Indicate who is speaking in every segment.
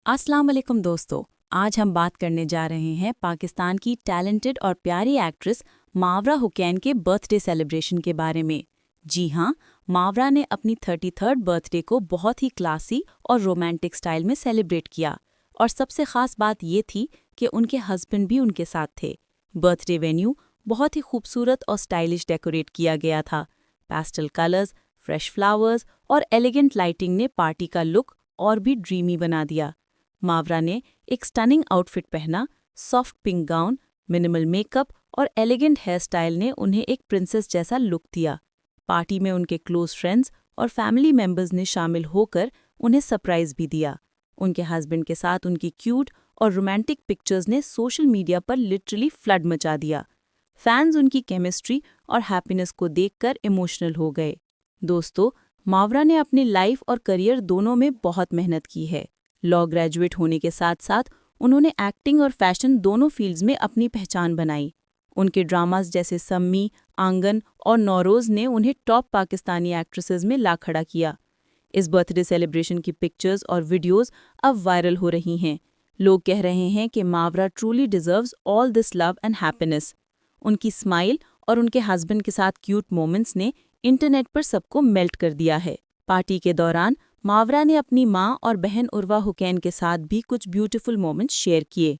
Speaker 1: अस्सलाम वालेकुम दोस्तों। आज हम बात करने जा रहे हैं पाकिस्तान की टैलेंटेड और प्यारी एक्ट्रेस मावरा हुसैन के बर्थडे सेलिब्रेशन के बारे में। जी हाँ, मावरा ने अपनी 33rd बर्थडे को बहुत ही क्लासी और रोमांटिक स्टाइल में सेलिब्रेट किया और सबसे ख़ास बात ये थी कि उनके हस्बैंड भी उनके साथ थे। बर्थडे वेन्यू बहुत ही खूबसूरत और स्टाइलिश डेकोरेट किया गया था। पेस्टल कलर्स, फ्रेश फ्लावर्स और एलिगेंट लाइटिंग ने पार्टी का लुक और भी ड्रीमी बना दिया। मावरा ने एक स्टनिंग आउटफिट पहना। Soft pink gown, minimal makeup और एलिगेंट हेयर स्टाइल ने उन्हें एक प्रिंसेस जैसा लुक दिया। पार्टी में उनके क्लोज फ्रेंड्स और फैमिली मेंबर्स ने शामिल होकर उन्हें सरप्राइज भी दिया। उनके हस्बैंड के साथ उनकी क्यूट और रोमांटिक पिक्चर्स ने सोशल मीडिया पर लिटरली फ्लड मचा दिया। फैंस उनकी केमिस्ट्री और हैप्पीनेस को देखकर इमोशनल हो गए। दोस्तों, मावरा ने अपनी लाइफ और करियर दोनों में बहुत मेहनत की है। लॉ ग्रेजुएट होने के साथ साथ उन्होंने एक्टिंग और फैशन दोनों फील्ड्स में अपनी पहचान बनाई। उनके ड्रामास जैसे सम्मी, आंगन और नौरोज़ ने उन्हें टॉप पाकिस्तानी एक्ट्रेसेस में ला खड़ा किया। इस बर्थडे सेलिब्रेशन की पिक्चर्स और वीडियोस अब वायरल हो रही हैं। लोग कह रहे हैं कि Mawra truly deserves all this love and happiness. उनकी स्माइल और उनके हस्बैंड के साथ क्यूट मोमेंट्स ने इंटरनेट पर सबको मेल्ट कर दिया है। पार्टी के दौरान मावरा ने अपनी माँ और बहन उर्वा हुसैन के साथ भी कुछ ब्यूटीफुल मोमेंट्स शेयर किए।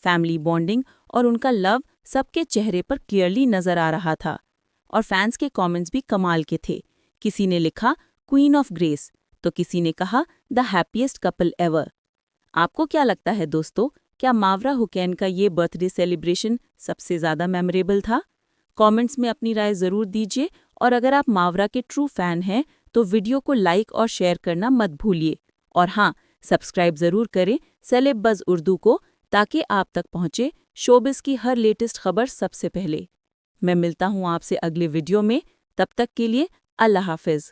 Speaker 1: फैमिली बॉन्डिंग और उनका लव सबके चेहरे पर क्लियरली नजर आ रहा था। और फैंस के कमेंट्स भी कमाल के थे। किसी ने लिखा क्वीन ऑफ ग्रेस तो किसी ने कहा द हैप्पीएस्ट कपल एवर। आपको क्या लगता है दोस्तों, क्या मावरा हुसैन का ये बर्थडे सेलिब्रेशन सबसे ज़्यादा मेमोरेबल था? कमेंट्स में अपनी राय ज़रूर दीजिए और अगर आप मावरा के ट्रू फैन हैं तो वीडियो को लाइक और शेयर करना मत भूलिए। और हाँ, सब्सक्राइब ज़रूर करें सेलेब बज़ उर्दू को, ताकि आप तक पहुँचे शोबिस की हर लेटेस्ट खबर सबसे पहले। मैं मिलता हूँ आपसे अगले वीडियो में। तब तक के लिए अल्लाह हाफ़िज़।